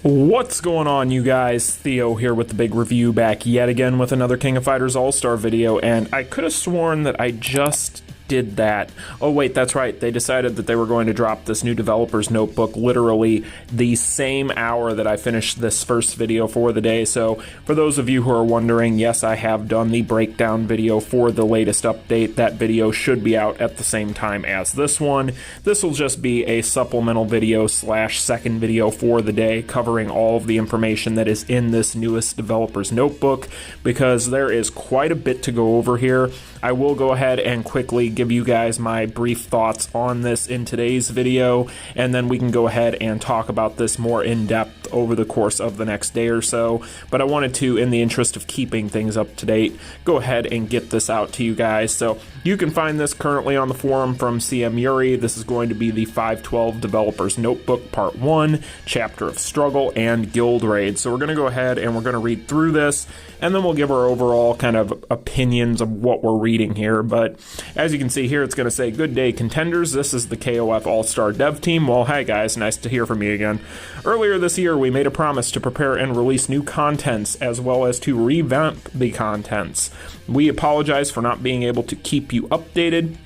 What's going on, you guys? Theo here with the big review, back yet again with another King of Fighters Allstar video, and I could have sworn that I just did that. Oh wait, that's right, they decided that they were going to drop this new developer's notebook literally the same hour that I finished this first video for the day. So for those of you who are wondering, yes, I have done the breakdown video for the latest update. That video should be out at the same time as this one. This will just be a supplemental video slash second video for the day, covering all of the information that is in this newest developer's notebook, because there is quite a bit to go over here. I will go ahead and quickly give you guys my brief thoughts on this in today's video, and then we can go ahead and talk about this more in depth over the course of the next day or so. But I wanted to, in the interest of keeping things up to date, go ahead and get this out to you guys. So you can find this currently on the forum from CM Yuri. This is going to be the 512 Developers Notebook Part 1, Chapter of Struggle and Guild Raid. So we're going to go ahead and we're going to read through this, and then we'll give our overall kind of opinions of what we're reading here. But as you can see here, it's going to say, "Good day, contenders. This is the KOF Allstar dev team." Well, hi guys, nice to hear from you again. Earlier this year, we made a promise to prepare and release new contents, as well as to revamp the contents. We apologize for not being able to keep you updated.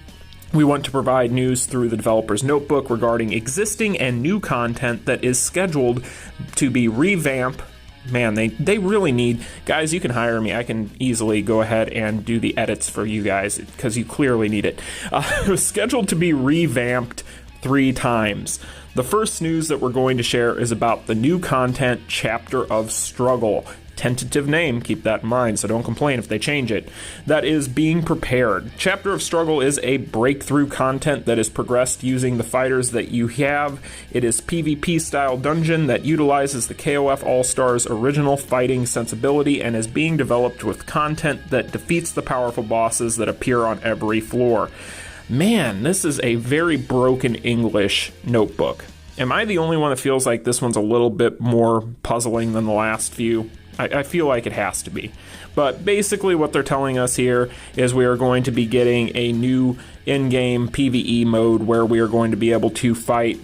We want to provide news through the developer's notebook regarding existing and new content that is scheduled to be revamped. Man, they really need... Guys, you can hire me. I can easily go ahead and do the edits for you guys, because you clearly need it. It was scheduled to be revamped 3 times. The first news that we're going to share is about the new content, Chapter of Struggle. Tentative name, keep that in mind, so don't complain if they change it. That is being prepared. Chapter of Struggle is a breakthrough content that is progressed using the fighters that you have. It is PvP style dungeon that utilizes the KOF All-Star's original fighting sensibility and is being developed with content that defeats the powerful bosses that appear on every floor. Man, this is a very broken English notebook. Am I the only one that feels like this one's a little bit more puzzling than the last few? I feel like it has to be. But basically what they're telling us here is we are going to be getting a new in-game PVE mode where we are going to be able to fight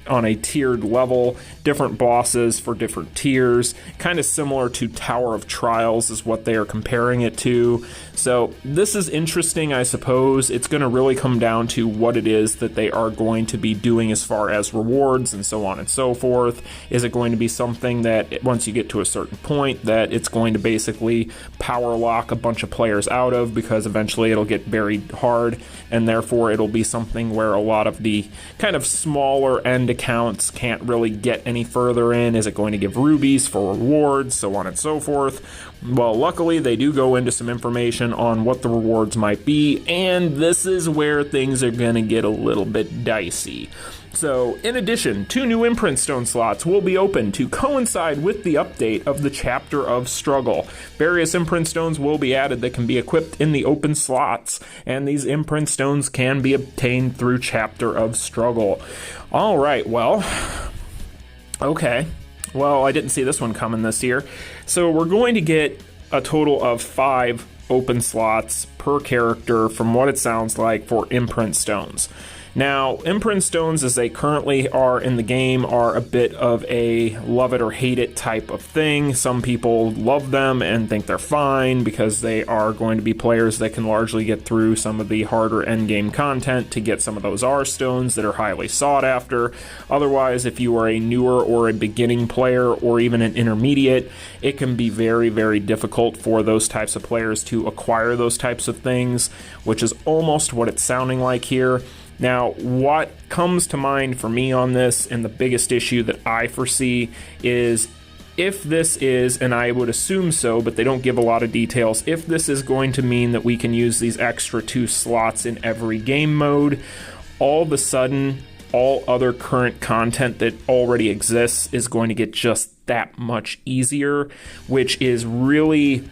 on a tiered level, different bosses for different tiers, kind of similar to Tower of Trials is what they are comparing it to. So this is interesting, I suppose. It's going to really come down to what it is that they are going to be doing as far as rewards and so on and so forth. Is it going to be something that once you get to a certain point that it's going to basically power lock a bunch of players out of, because eventually it'll get very hard, and therefore it'll be something where a lot of the kind of smaller end accounts can't really get any further in? Is it going to give rubies for rewards, so on and so forth? Well, luckily they do go into some information on what the rewards might be, and this is where things are going to get a little bit dicey. So, in addition, 2 new Imprint Stone slots will be open to coincide with the update of the Chapter of Struggle. Various Imprint Stones will be added that can be equipped in the open slots, and these Imprint Stones can be obtained through Chapter of Struggle. Alright, well, okay. Well, I didn't see this one coming this year. So we're going to get a total of 5 open slots per character, from what it sounds like, for Imprint Stones. Now, Imprint Stones, as they currently are in the game, are a bit of a love it or hate it type of thing. Some people love them and think they're fine because they are going to be players that can largely get through some of the harder endgame content to get some of those R stones that are highly sought after. Otherwise, if you are a newer or a beginning player or even an intermediate, it can be very, very difficult for those types of players to acquire those types of things, which is almost what it's sounding like here. Now, what comes to mind for me on this, and the biggest issue that I foresee, is if this is, and I would assume so, but they don't give a lot of details, if this is going to mean that we can use these extra 2 slots in every game mode, all of a sudden, all other current content that already exists is going to get just that much easier, which is really...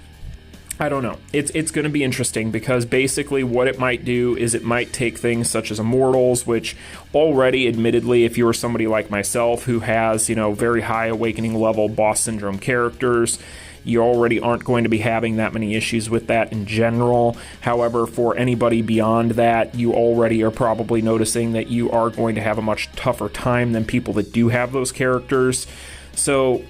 I don't know. It's going to be interesting, because basically what it might do is it might take things such as Immortals, which already, admittedly, if you were somebody like myself who has, very high awakening level boss syndrome characters, you already aren't going to be having that many issues with that in general. However, for anybody beyond that, you already are probably noticing that you are going to have a much tougher time than people that do have those characters. So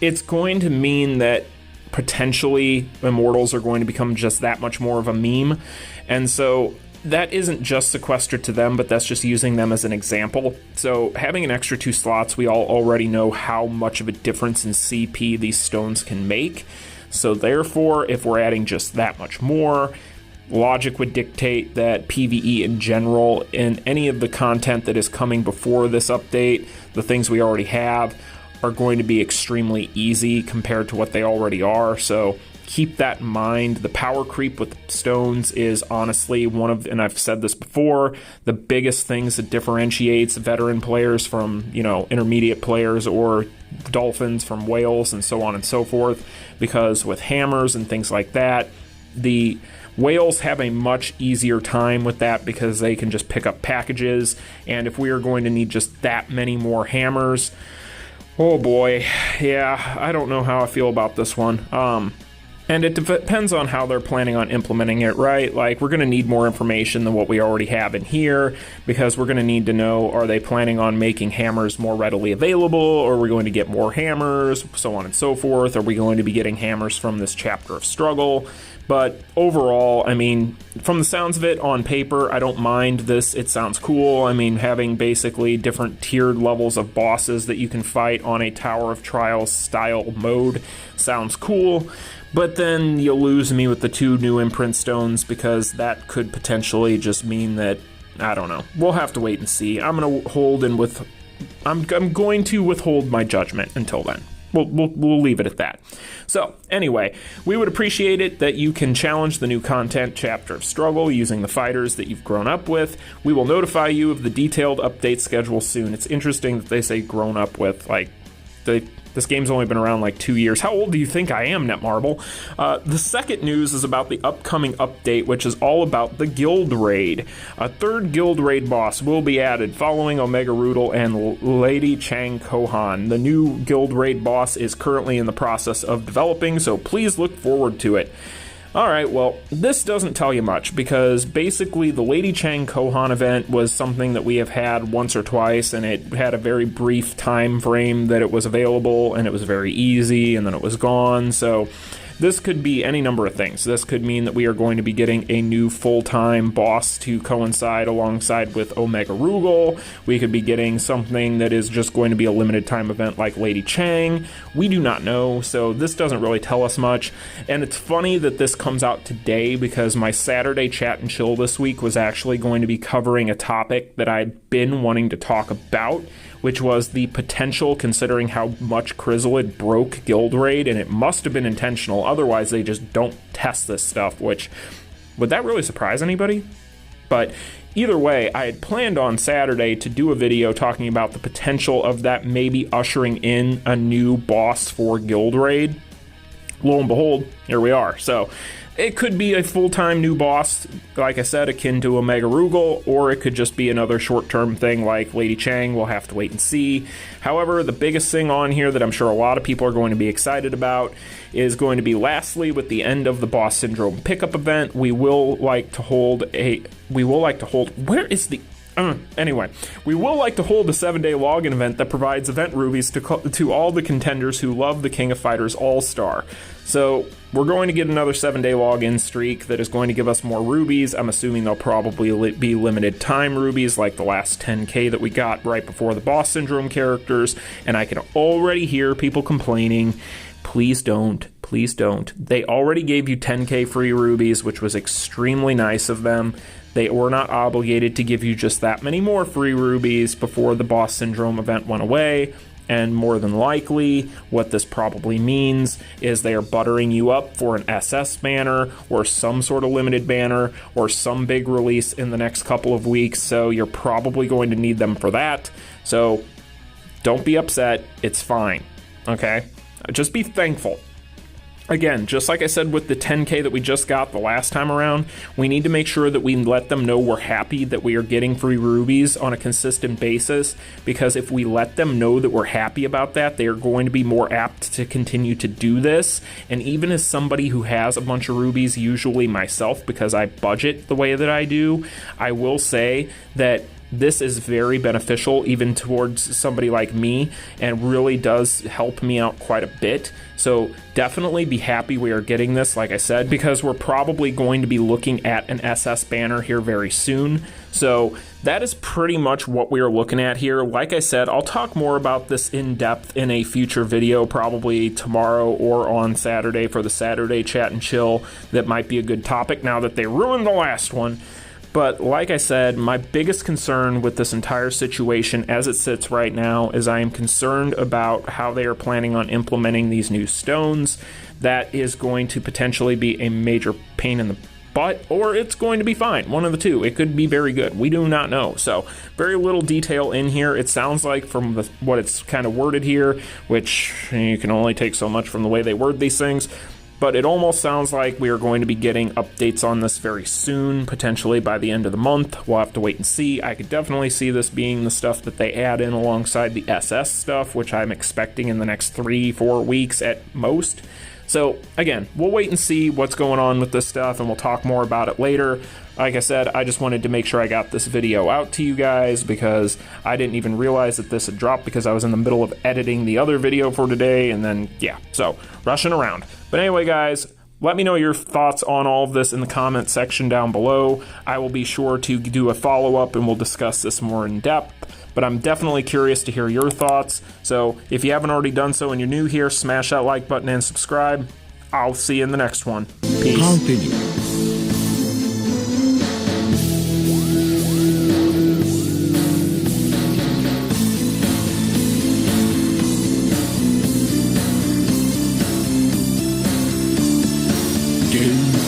it's going to mean that potentially Immortals are going to become just that much more of a meme. And so that isn't just sequestered to them, but that's just using them as an example. So having an extra 2 slots, we all already know how much of a difference in CP these stones can make. So therefore, if we're adding just that much more, logic would dictate that PVE in general and any of the content that is coming before this update, the things we already have, are going to be extremely easy compared to what they already are. So keep that in mind. The power creep with stones is honestly one of, and I've said this before, the biggest things that differentiates veteran players from, intermediate players, or dolphins from whales, and so on and so forth. Because with hammers and things like that, the whales have a much easier time with that because they can just pick up packages. And if we are going to need just that many more hammers, oh boy, yeah, I don't know how I feel about this one. And it depends on how they're planning on implementing it, right? Like, we're going to need more information than what we already have in here, because we're going to need to know, are they planning on making hammers more readily available, or are we going to get more hammers, so on and so forth? Are we going to be getting hammers from this chapter of struggle? But overall, I mean, from the sounds of it on paper, I don't mind this. It sounds cool. I mean, having basically different tiered levels of bosses that you can fight on a Tower of Trials style mode sounds cool. But then you'll lose me with the 2 new Imprint Stones, because that could potentially just mean that, I don't know. We'll have to wait and see. I'm going to withhold my judgment until then. We'll leave it at that. So anyway, we would appreciate it that you can challenge the new content chapter of struggle using the fighters that you've grown up with. We will notify you of the detailed update schedule soon. It's interesting that they say grown up with, like, this game's only been around like 2 years. How old do you think I am, Netmarble? The second news is about the upcoming update, which is all about the Guild Raid. A 3rd Guild Raid boss will be added following Omega Roodle and Lady Chang Kohan. The new Guild Raid boss is currently in the process of developing, so please look forward to it. Alright, well, this doesn't tell you much, because basically the Lady Chang Kohan event was something that we have had once or twice, and it had a very brief time frame that it was available, and it was very easy, and then it was gone. So this could be any number of things. This could mean that we are going to be getting a new full-time boss to coincide alongside with Omega Rugal. We could be getting something that is just going to be a limited time event like Lady Chang. We do not know, so this doesn't really tell us much. And it's funny that this comes out today, because my Saturday chat and chill this week was actually going to be covering a topic that I'd been wanting to talk about, which was the potential, considering how much Krizalid broke Guild Raid, and it must have been intentional, otherwise they just don't test this stuff, which, would that really surprise anybody? But either way, I had planned on Saturday to do a video talking about the potential of that maybe ushering in a new boss for Guild Raid. Lo and behold, here we are. So it could be a full-time new boss, like I said, akin to Omega Rugal, or it could just be another short-term thing like Lady Chang. We'll have to wait and see. However, the biggest thing on here that I'm sure a lot of people are going to be excited about is going to be, lastly, with the end of the Boss Syndrome pickup event, we will like to hold, where is the... Anyway, we will like to hold a 7-day login event that provides event rubies to all the contenders who love the King of Fighters Allstar. So we're going to get another 7-day login streak that is going to give us more rubies. I'm assuming they'll probably be limited time rubies like the last 10k that we got right before the Boss Syndrome characters. And I can already hear people complaining, please don't, please don't. They already gave you 10k free rubies, which was extremely nice of them. They were not obligated to give you just that many more free rubies before the Boss Syndrome event went away. And more than likely, what this probably means is they are buttering you up for an SS banner or some sort of limited banner or some big release in the next couple of weeks. So you're probably going to need them for that. So don't be upset. It's fine. Okay? Just be thankful. Again, just like I said with the 10k that we just got the last time around, we need to make sure that we let them know we're happy that we are getting free rubies on a consistent basis, because if we let them know that we're happy about that, they are going to be more apt to continue to do this. And even as somebody who has a bunch of rubies, usually myself, because I budget the way that I do, I will say that this is very beneficial even towards somebody like me and really does help me out quite a bit. So definitely be happy we are getting this, like I said, because we're probably going to be looking at an SS banner here very soon. So that is pretty much what we are looking at here. Like I said, I'll talk more about this in depth in a future video, probably tomorrow or on Saturday for the Saturday chat and chill. That might be a good topic now that they ruined the last one. But like I said, my biggest concern with this entire situation as it sits right now is I am concerned about how they are planning on implementing these new stones. That is going to potentially be a major pain in the butt, or it's going to be fine. One of the two. It could be very good. We do not know. So very little detail in here. It sounds like from what it's kind of worded here, which you can only take so much from the way they word these things, but it almost sounds like we are going to be getting updates on this very soon, potentially by the end of the month. We'll have to wait and see. I could definitely see this being the stuff that they add in alongside the SS stuff, which I'm expecting in the next 3-4 weeks at most. So again, we'll wait and see what's going on with this stuff, and we'll talk more about it later. Like I said, I just wanted to make sure I got this video out to you guys because I didn't even realize that this had dropped because I was in the middle of editing the other video for today, and then, yeah, so rushing around. But anyway, guys, let me know your thoughts on all of this in the comment section down below. I will be sure to do a follow-up and we'll discuss this more in depth. But I'm definitely curious to hear your thoughts. So if you haven't already done so and you're new here, smash that like button and subscribe. I'll see you in the next one. Peace. Continue. Game